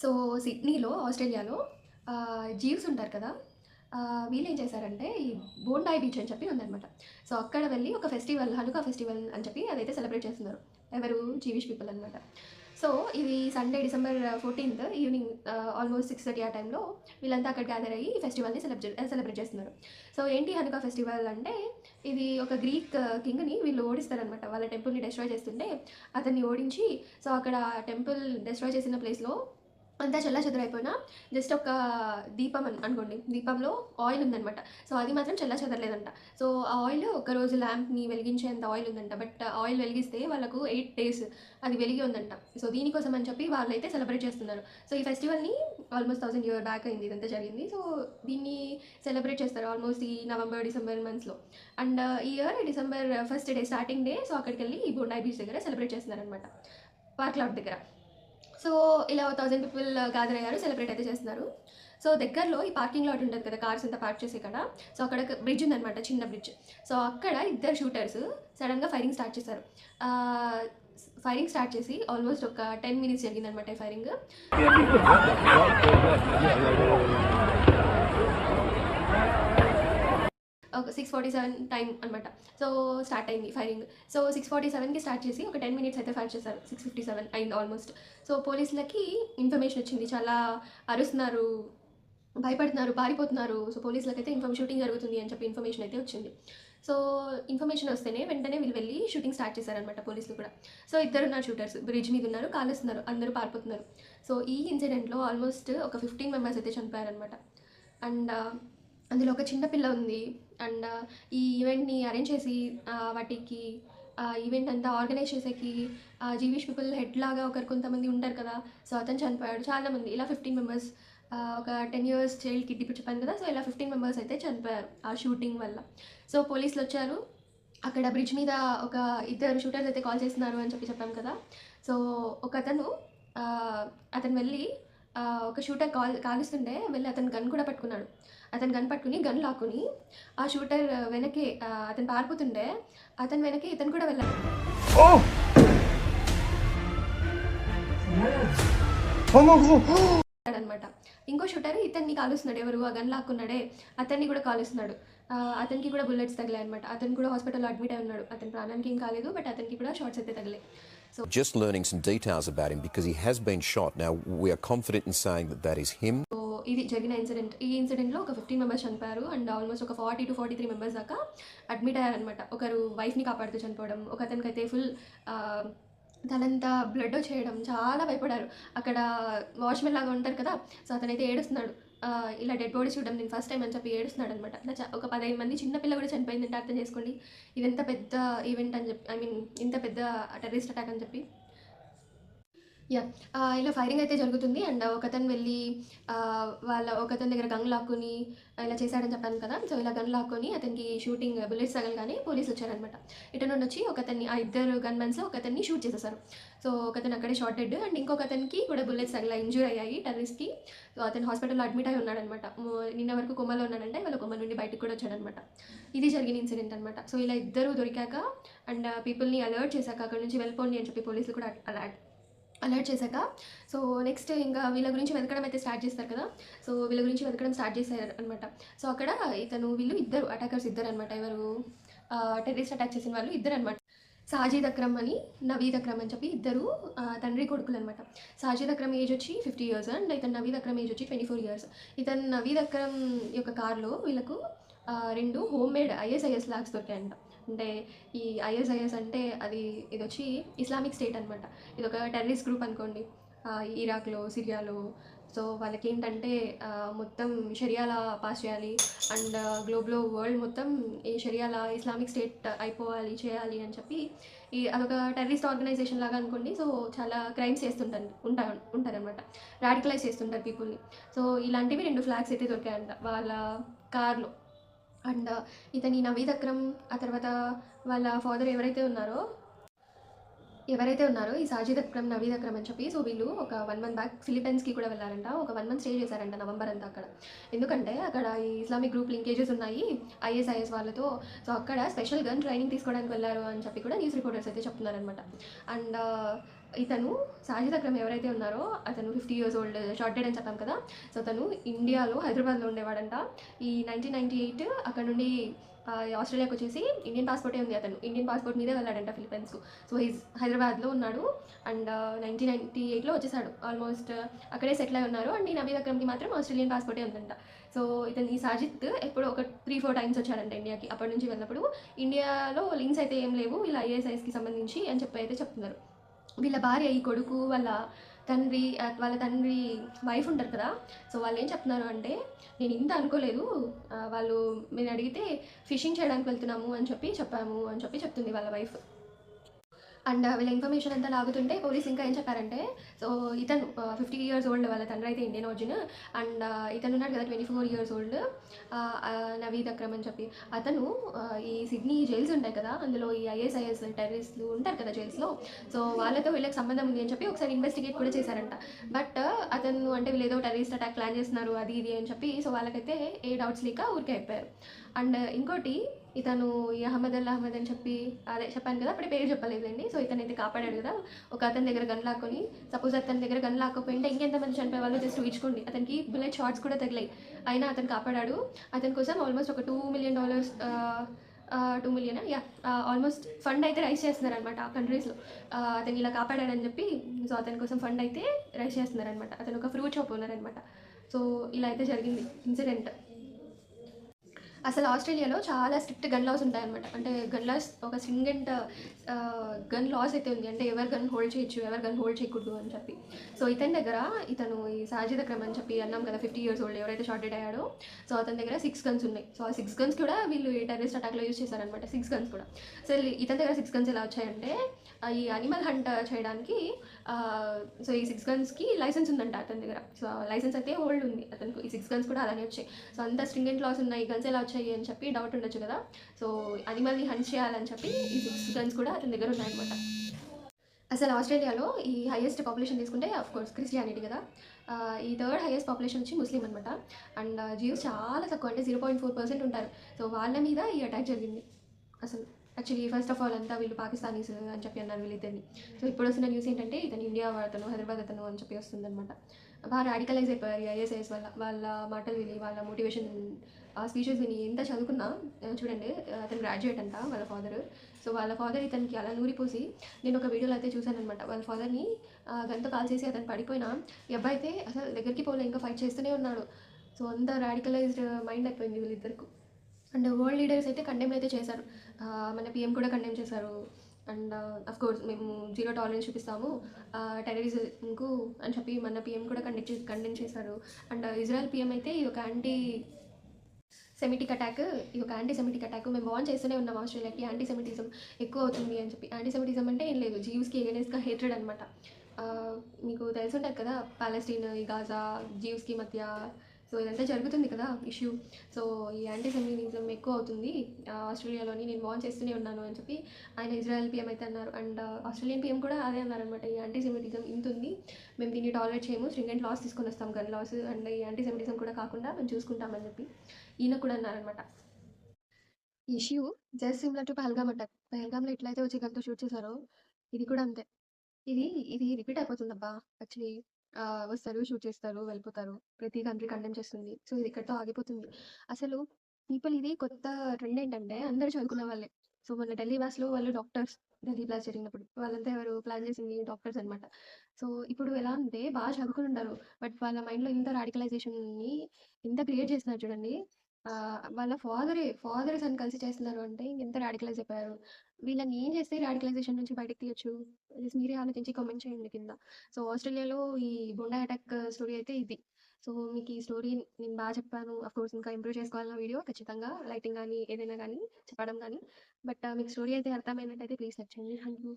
So సిడ్నీలో ఆస్ట్రేలియాలో Jeeves ఉంటారు కదా. వీళ్ళు ఏం చేశారంటే ఈ బోండాయి బీచ్ అని చెప్పి ఉందన్నమాట. సో అక్కడ వెళ్ళి ఒక ఫెస్టివల్ హనుకా ఫెస్టివల్ అని చెప్పి అదైతే సెలబ్రేట్ చేస్తున్నారు. ఎవరు జీవిష్ పీపుల్ అనమాట. సో ఇది Sunday December 14th evening almost 6:30 ఆ టైంలో వీళ్ళంతా అక్కడ గ్యాదర్ అయ్యి ఈ ఫెస్టివల్ని సెలబ్రేట్ చేస్తున్నారు. సో ఏంటి హనుకా ఫెస్టివల్ అంటే ఇది ఒక గ్రీక్ కింగ్ని వీళ్ళు ఓడిస్తారనమాట. వాళ్ళ టెంపుల్ని డెస్ట్రాయ్ చేస్తుంటే అతన్ని ఓడించి సో అక్కడ టెంపుల్ డెస్ట్రాయ్ చేసిన ప్లేస్లో అంతా చెల్లాచెదరైపోయినా జస్ట్ ఒక దీపం అనుకోండి, దీపంలో ఆయిల్ ఉందనమాట. సో అది మాత్రం చెల్లాచెదరలేదంట. సో ఆ ఆయిల్ ఒకరోజు ల్యాంప్ని వెలిగించేంత ఆయిల్ ఉందంట. బట్ ఆయిల్ వెలిగిస్తే వాళ్ళకు 8 days అది వెలిగి ఉందంట. సో దీనికోసం అని చెప్పి వాళ్ళైతే సెలబ్రేట్ చేస్తున్నారు. సో ఈ ఫెస్టివల్ని ఆల్మోస్ట్ 1000 years బ్యాక్ అయింది ఇదంతా జరిగింది. సో దీన్ని సెలబ్రేట్ చేస్తారు ఆల్మోస్ట్ ఈ నవంబర్ డిసెంబర్ మంత్స్లో. అండ్ ఈ year December 1st day starting day so అక్కడికి వెళ్ళి ఈ బోండాయి బీచ్ దగ్గర సెలబ్రేట్ చేస్తున్నారనమాట, పార్క్ లాట్ దగ్గర. సో ఇలా 1000 people గ్యాదర్ అయ్యారు, సెలబ్రేట్ అయితే చేస్తున్నారు. సో దగ్గరలో ఈ పార్కింగ్ లాట్ ఉంటుంది కదా, కార్స్ అంతా పార్క్ చేసే కదా. సో అక్కడ బ్రిడ్జ్ ఉందన్నమాట, చిన్న బ్రిడ్జ్. సో అక్కడ ఇద్దరు షూటర్స్ సడన్గా ఫైరింగ్ స్టార్ట్ చేశారు. ఫైరింగ్ స్టార్ట్ చేసి ఆల్మోస్ట్ ఒక 10 minutes జరిగిందనమాట ఈ ఫైరింగ్. ఒక 6:47 టైం అనమాట. సో స్టార్ట్ అయింది ఫైరింగ్. సో 6:47కి స్టార్ట్ చేసి ఒక 10 minutes అయితే ఫైర్ చేశారు. 6:57 అయింది ఆల్మోస్ట్. సో పోలీసులకి ఇన్ఫర్మేషన్ వచ్చింది, చాలా అరుస్తున్నారు, భయపడుతున్నారు, పారిపోతున్నారు. సో పోలీసులకైతే షూటింగ్ జరుగుతుంది అని చెప్పి ఇన్ఫర్మేషన్ అయితే వచ్చింది. సో ఇన్ఫర్మేషన్ వస్తేనే వెంటనే వీళ్ళు వెళ్ళి షూటింగ్ స్టార్ట్ చేశారనమాట పోలీసులు కూడా. సో ఇద్దరు ఉన్నారు షూటర్స్, బ్రిడ్జ్ మీద ఉన్నారు, కాలుస్తున్నారు, అందరూ పారిపోతున్నారు. సో ఈ ఇన్సిడెంట్లో ఆల్మోస్ట్ ఒక 15 members అయితే చనిపోయారనమాట. అండ్ అందులో ఒక చిన్న పిల్ల ఉంది. అండ్ ఈ ఈవెంట్ని అరేంజ్ చేసి వాటికి ఈవెంట్ అంతా ఆర్గనైజ్ చేసేకి జీవిష్ పీపుల్ హెడ్ లాగా కొంతమంది ఉంటారు కదా. సో అతను చనిపోయాడు. చాలామంది ఇలా 15 members, ఒక 10 years చైల్డ్ కిడ్ ఇప్పుడు చెప్పాను కదా. సో ఇలా 15 members అయితే చనిపోయారు ఆ షూటింగ్ వల్ల. సో పోలీసులు వచ్చారు. అక్కడ బ్రిడ్జ్ మీద ఒక ఇద్దరు షూటర్స్ అయితే కాల్ చేస్తున్నారు అని చెప్పాం కదా. సో ఒక అతను వెళ్ళి ఒక షూటర్ కాలుస్తుంటే వెళ్ళి అతను గన్ కూడా పట్టుకున్నాడు. అతను గన్ పట్టుకుని గన్ లాక్కుని ఆ షూటర్ వెనకే అతను పారిపోతుండే అతను వెనకే ఇతను కూడా వెళ్ళాడు అనమాట. ఇంకో షూటర్ ఇతన్ని కాలుస్తున్నాడు, ఎవరు ఆ గన్ లాక్కున్నాడే అతన్ని కూడా కాలుస్తున్నాడు. అతనికి కూడా బుల్లెట్స్ తగిలాయి అనమాట. అతను కూడా హాస్పిటల్లో అడ్మిట్ అయి ఉన్నాడు. అతని ప్రాణానికి ఏం కాలేదు, బట్ అతనికి కూడా షార్ట్స్ అయితే తగిలాయి. So just learning some details about him because he has been shot. Now we are confident in saying that is him. So ఇది జరిగిన ఇన్సిడెంట్. ఈ ఇన్సిడెంట్లో ఒక 15 members చనిపోయారు. అండ్ ఆల్మోస్ట్ ఒక 40 to 43 members దాకా అడ్మిట్ అయ్యారనమాట. ఒకరు వైఫ్ని కాపాడుతూ చనిపోవడం, ఒక అతనికైతే ఫుల్ తనంతా బ్లడ్ వచ్చేయడం, చాలా భయపడారు. అక్కడ వాచ్మెన్ లాగా ఉంటారు కదా. సో అతనైతే ఏడుస్తున్నాడు, ఇలా డెడ్ బాడీ చూడడం నేను ఫస్ట్ టైం అని చెప్పి ఏడుస్తున్నాడు అనమాట. ఒక 15 మంది చిన్నపిల్ల కూడా చనిపోయిందంటే అర్థం చేసుకోండి ఇది ఎంత పెద్ద ఈవెంట్ అని చెప్పి, ఇంత పెద్ద టెర్రరిస్ట్ అటాక్ అని చెప్పి. ఇలా ఫైరింగ్ అయితే జరుగుతుంది. అండ్ ఒకతను వెళ్ళి ఒకతని దగ్గర గన్ లాక్కుని ఇలా చేశాడని చెప్పాను కదా. సో ఇలా గన్ లాక్కొని అతనికి షూటింగ్ బుల్లెట్స్ తగలగానే పోలీసులు వచ్చారనమాట. ఇటు నుండి వచ్చి ఒకతన్ని ఆ ఇద్దరు గన్మెన్స్లో ఒకతన్ని షూట్ చేసేసారు. సో ఒకతను అక్కడే షార్ట్ డెడ్. అండ్ ఇంకొకతనికి కూడా బుల్లెట్స్ తగిలా, ఇంజూర్ అయ్యాయి టెర్రరిస్ట్కి. సో అతను హాస్పిటల్లో అడ్మిట్ అయి ఉన్నాడనమాట. నిన్న వరకు కొమ్మలో ఉన్నాడంటే వాళ్ళ కొమ్మ నుండి బయటకు కూడా వచ్చాడనమాట. ఇది జరిగిన ఇన్సిడెంట్ అనమాట. సో ఇలా ఇద్దరు దొరికాక అండ్ పీపుల్ని అలర్ట్ చేశాక అక్కడ నుంచి వెళ్ళిపోండి అని చెప్పి పోలీసులు కూడా అలర్ట్ చేశాక సో నెక్స్ట్ ఇంకా వీళ్ళ గురించి వెతకడం అయితే స్టార్ట్ చేస్తారు కదా. సో వీళ్ళ గురించి వెతకడం స్టార్ట్ చేశారు అనమాట. సో అక్కడ వీళ్ళు ఇద్దరు అటాకర్స్ ఇద్దరు అనమాట. ఎవరు టెర్రరిస్ట్ అటాక్ చేసిన వాళ్ళు ఇద్దరు అనమాట. సాజిద్ అక్రమ్ అని నవీద్ అక్రమ్ అని చెప్పి ఇద్దరు తండ్రి కొడుకులు అనమాట. సాజిద్ అక్రమ్ ఏజ్ వచ్చి 50 years అండ్ ఇతను నవీద్ అక్రమ్ ఏజ్ వచ్చి 24 years. ఇతను నవీద్ అక్రమ్ యొక్క కార్లో వీళ్ళకు 2 హోమ్ మేడ్ ISIS ఫ్లాగ్స్ దొరికాయంట. అంటే ఈ ISIS అంటే ఇది వచ్చి ఇస్లామిక్ స్టేట్ అనమాట. ఇది ఒక టెర్రరిస్ట్ గ్రూప్ అనుకోండి, ఇరాక్లో, సిరియాలో. సో వాళ్ళకి ఏంటంటే మొత్తం షరియాలా పాస్ చేయాలి అండ్ గ్లోబ్లో వరల్డ్ మొత్తం ఈ షరియాలా ఇస్లామిక్ స్టేట్ అయిపోవాలి చేయాలి అని చెప్పి అదొక టెర్రరిస్ట్ ఆర్గనైజేషన్ లాగా అనుకోండి. సో చాలా క్రైమ్స్ ఉంటారనమాట, రాడికలైజ్ చేస్తుంటారు పీపుల్ని. సో ఇలాంటివి 2 ఫ్లాగ్స్ అయితే దొరికాయంట వాళ్ళ కార్లో. అండ్ ఇతని నవీద్ అక్రమ్ ఆ తర్వాత వాళ్ళ ఫాదర్ ఎవరైతే ఉన్నారో ఈ సాజిద్ అక్రమ్, నవీద్ అక్రమ్ అని చెప్పి సో వీళ్ళు ఒక 1 month బ్యాక్ ఫిలిప్పైన్స్కి కూడా వెళ్ళారంట. ఒక 1 month స్టే చేశారంట నవంబర్ అంతా అక్కడ. ఎందుకంటే అక్కడ ఈ ఇస్లామిక్ గ్రూప్ లింకేజెస్ ఉన్నాయి ISIS వాళ్ళతో. సో అక్కడ స్పెషల్ గన్ ట్రైనింగ్ తీసుకోవడానికి వెళ్ళారు అని చెప్పి కూడా న్యూస్ రిపోర్టర్స్ అయితే చెప్తున్నారనమాట. అండ్ ఇతను సాజిద్ అక్రమ్ ఎవరైతే ఉన్నారో అతను 50 ఇయర్స్ ఓల్డ్ షార్టెడ్ అని చెప్పాం కదా. సో తను ఇండియాలో హైదరాబాద్లో ఉండేవాడంట. ఈ 1998 అక్కడ నుండి ఆస్ట్రేలియాకి వచ్చేసి ఇండియన్ పాస్పోర్టే ఉంది. అతను ఇండియన్ పాస్పోర్ట్ మీదే వెళ్ళాడంట ఫిలిప్పైన్స్కు. సో హైదరాబాద్లో ఉన్నాడు. అండ్ 1998లో వచ్చేసాడు. ఆల్మోస్ట్ అక్కడే సెటిల్ అయి ఉన్నారు. అండ్ ఈ నవీద్ అక్రమ్కి మాత్రం ఆస్ట్రేలియన్ పాస్పోర్టే ఉందంట. సో ఇతను ఈ సాజిద్ ఎప్పుడో ఒక 3-4 టైమ్స్ వచ్చాడంట ఇండియాకి. అప్పటి నుంచి వెళ్ళినప్పుడు ఇండియాలో లింక్స్ అయితే ఏం లేవు ఇలా ఐఎస్ఐఎస్కి సంబంధించి అని చెప్పి అయితే చెప్తున్నారు. వీళ్ళ భార్య, ఈ కొడుకు, వాళ్ళ తండ్రి వైఫ్ ఉంటారు కదా. సో వాళ్ళు ఏం చెప్తున్నారు అంటే, నేను ఇంత అనుకోలేదు, వాళ్ళు మీరు అడిగితే ఫిషింగ్ చేయడానికి వెళ్తున్నాము అని చెప్పాము అని చెప్తుంది వాళ్ళ వైఫ్. అండ్ వీళ్ళ ఇన్ఫర్మేషన్ అంతా లాగుతుంటే పోలీస్ ఇంకా ఏం చెప్పారంటే, సో ఇతను 50 ఇయర్స్ ఓల్డ్, వాళ్ళ తండ్రి అయితే ఇండియన్ ఒరిజిన్. అండ్ ఇతను ఉన్నాడు కదా 24 ఇయర్స్ ఓల్డ్ నవీద్ అక్రమ్ అని చెప్పి, అతను ఈ సిడ్నీ జైల్స్ ఉంటాయి కదా, అందులో ఈ ఐఎస్ఐఎస్ టెర్రరిస్టులు ఉంటారు కదా జైల్స్లో. సో వాళ్ళతో వీళ్ళకి సంబంధం ఉంది అని చెప్పి ఒకసారి ఇన్వెస్టిగేట్ కూడా చేశారంట. బట్ అతను అంటే వీళ్ళు ఏదో టెర్రరిస్ట్ అటాక్ ప్లాన్ చేస్తున్నారు అది ఇది అని చెప్పి, సో వాళ్ళకైతే ఏ డౌట్స్ లేక ఊరికే అయిపోయారు. అండ్ ఇంకోటి, ఇతను ఈ అహ్మద్ అని చెప్పి అదే చెప్పాను కదా, అప్పుడే పేరు చెప్పలేదండి. సో ఇతనైతే కాపాడాడు కదా, ఒక అతని దగ్గర గన్ లాక్కొని, సపోజ్ అతని దగ్గర గన్ లాక్కపోయింటే ఇంకెంతమంది చనిపోయే వాళ్ళు జస్ట్ ఊహించుకోండి. అతనికి బుల్లెట్ షాట్స్ కూడా తగిలాయి, అయినా అతను కాపాడాడు. అతని కోసం ఆల్మోస్ట్ ఒక $2 million 2 మిలియన్ ఆల్మోస్ట్ ఫండ్ అయితే రైజ్ చేస్తున్నారనమాట ఆ కంట్రీస్లో. అతను ఇలా కాపాడాడని చెప్పి, సో అతని కోసం ఫండ్ అయితే రైజ్ చేస్తున్నారనమాట. అతను ఒక ఫ్రూట్ షాప్ ఓనర్ అనమాట. సో ఇలా అయితే జరిగింది ఇన్సిడెంట్. అసలు ఆస్ట్రేలియాలో చాలా స్ట్రిక్ట్ గన్ లాస్ ఉంటాయన్నమాట. అంటే గన్ లాస్, ఒక స్ట్రింగెంట్ గన్ లాస్ అయితే ఉంది. అంటే ఎవరు గన్ హోల్డ్ చేయొచ్చు, ఎవరు గన్ హోల్డ్ చేయకూడదు అని చెప్పి. సో ఇతను ఈ సాజిద్ అక్రమ్ అని చెప్పి అన్నాం కదా 50 ఇయర్స్ ఓల్డ్ ఎవరైతే షార్టెడ్ అయ్యాడో, సో అతని దగ్గర 6 గన్స్ ఉన్నాయి. సో ఆ 6 గన్స్ కూడా వీళ్ళు ఈ టెర్రరిస్ట్ అటాక్లో యూజ్ చేశారనమాట. 6 గన్స్ కూడా. సో ఇతని దగ్గర 6 గన్స్ ఎలా వచ్చాయంటే, ఈ అనిమల్ హంట్ చేయడానికి, సో ఈ 6 గన్స్కి లైసెన్స్ ఉందంట అతని దగ్గర. సో లైసెన్స్ అయితే హోల్డ్ ఉంది అతనికి. ఈ 6 గన్స్ కూడా అలానే వచ్చాయి. సో అంత స్ట్రింగెంట్ లాస్ ఉన్నాయి, గన్స్ ఎలా వచ్చాయి అని చెప్పి డౌట్ ఉండొచ్చు కదా. సో అనిమల్ని హంట్ చేయాలని చెప్పి ఈ 6 గన్స్ కూడా అతని దగ్గర ఉన్నాయన్నమాట. అసలు ఆస్ట్రేలియాలో ఈ హైయెస్ట్ పాపులేషన్ తీసుకుంటే కోర్స్ క్రిస్టియానిటీ కదా. ఈ థర్డ్ హైయెస్ట్ పాపులేషన్ వచ్చి ముస్లిం అనమాట. అండ్ జియోస్ చాలా తక్కువ, అంటే 0.4% ఉంటారు. సో వాళ్ళ మీద ఈ అటాక్ జరిగింది. అసలు యాక్చువల్లీ ఫస్ట్ ఆఫ్ ఆల్ అంతా వీళ్ళు పాకిస్తానీస్ అని చెప్పి అన్నారు వీళ్ళిద్దరిని. సో ఇప్పుడు వస్తున్న న్యూస్ ఏంటంటే, ఇతను ఇండియా అతను, హైదరాబాద్ అతను అని చెప్పి వస్తుందన్నమాట. బాగా రాడికలైజ్ అయిపోయారు ఐఎస్ఐఎస్ వల్ల. వాళ్ళ మాటలు విని, వాళ్ళ మోటివేషన్ స్పీచెస్ విని. ఎంత చదువుకున్నా చూడండి, అతను గ్రాడ్యుయేట్ అంట వాళ్ళ ఫాదర్. సో వాళ్ళ ఫాదర్ ఇతనికి అలా నూరిపోసి, నేను ఒక వీడియోలో అయితే చూశానమాట, వాళ్ళ ఫాదర్ని గన్తో కాల్ చేసి అతను పడిపోయినా ఈ అబ్బాయి అయితే అసలు దగ్గరికి పోలే, ఇంకా ఫైట్ చేస్తూనే ఉన్నాడు. సో అంత రాడికలైజ్డ్ మైండ్ అయిపోయింది వీళ్ళిద్దరికి. అండ్ వరల్డ్ లీడర్స్ అయితే కండెమ్ అయితే చేశారు. మన పిఎం కూడా కండెమ్ చేశారు. అండ్ కోర్స్ మేము జీరో టాలరెన్స్ చూపిస్తాము టెర్రరిజంకు అని చెప్పి మన పిఎం కూడా కండెమ్ చేశారు. అండ్ ఇజ్రాయెల్ పిఎం అయితే ఇది ఒక యాంటీ సెమిటిక్ అటాక్, మేము వార్న్ చేస్తూనే ఉన్నాం ఆస్ట్రేలియాకి, యాంటీ సెమిటిజం ఎక్కువ అవుతుంది అని చెప్పి. యాంటీ సెమిటిజం అంటే ఏం లేదు, జీవ్స్కి ఎగెనెస్ట్గా హేట్రెడ్ అనమాట. మీకు తెలిసి ఉంటుంది కదా, పాలెస్టీన్, ఈ గాజా, జీవ్స్కి మధ్య సో ఇదంతా జరుగుతుంది కదా ఇష్యూ. సో ఈ యాంటీ సెమిటిజం ఎక్కువ అవుతుంది ఆస్ట్రేలియాలోని, నేను వార్న్ చేస్తూనే ఉన్నాను అని చెప్పి ఆయన ఇజ్రాయెల్ పిఎం అయితే అన్నారు. అండ్ ఆస్ట్రేలియన్ పిఎం కూడా అదే అన్నారనమాట, ఈ యాంటీ సెమిటిజం ఇంత ఉంది, మేము దీన్ని టాలరేట్ చేయము, స్ట్రింగెంట్ లాస్ తీసుకొని వస్తాం, గన్ లాస్, అండ్ ఈ యాంటీ సెమిటిజం కూడా కాకుండా మేము చూసుకుంటామని చెప్పి ఈయన కూడా అన్నారనమాట. Issue just similar to Pahalgam attack. పహల్గామ్లో ఎట్లయితే వచ్చి గన్తో షూట్ చేశారో, ఇది కూడా అంతే. ఇది ఇది రిపీట్ అయిపోతుందబ్బా. యాక్చువల్లీ వస్తారు, షూట్ చేస్తారు, వెళ్ళిపోతారు. ప్రతి కంట్రీ కండెమ్ చేస్తుంది. సో ఇది ఇక్కడితో ఆగిపోతుంది. అసలు పీపుల్, ఇది కొత్త ట్రెండ్ ఏంటంటే అందరూ చదువుకున్న వాళ్ళే. సో మన ఢిల్లీ బ్లాస్ట్‌లో వాళ్ళు డాక్టర్స్. ఢిల్లీ బ్లాస్ట్ జరిగినప్పుడు వాళ్ళంతా ఎవరు ప్లాన్ చేసింది? డాక్టర్స్ అనమాట. సో ఇప్పుడు ఎలా అంటే బాగా చదువుకొని ఉంటారు. బట్ వాళ్ళ మైండ్‌లో ఇంత రాడికలైజేషన్‌ని ఎంత క్రియేట్ చేస్తున్నారు చూడండి. వాళ్ళ ఫాదర్ సన్ కలిసి చేస్తున్నారు అంటే ఎంత రాడికలైజ్ అయిపోయారు. వీళ్ళని ఏం చేస్తే రాడికలైజేషన్ నుంచి బయటకి తీయొచ్చు? జస్ట్ మీరే ఆలోచించి కామెంట్ చేయండి కింద. సో ఆస్ట్రేలియాలో ఈ బొండా అటాక్ స్టోరీ అయితే ఇది. సో మీకు ఈ స్టోరీ నేను బాగా చెప్పాను. అఫ్కోర్స్ ఇంకా ఇంప్రూవ్ చేసుకోవాలన్న వీడియో ఖచ్చితంగా, లైటింగ్ కానీ ఏదైనా కానీ చెప్పడం కానీ. బట్ మీకు స్టోరీ అయితే అర్థమైనట్టయితే ప్లీజ్ లైక్ చేయండి. Thank you.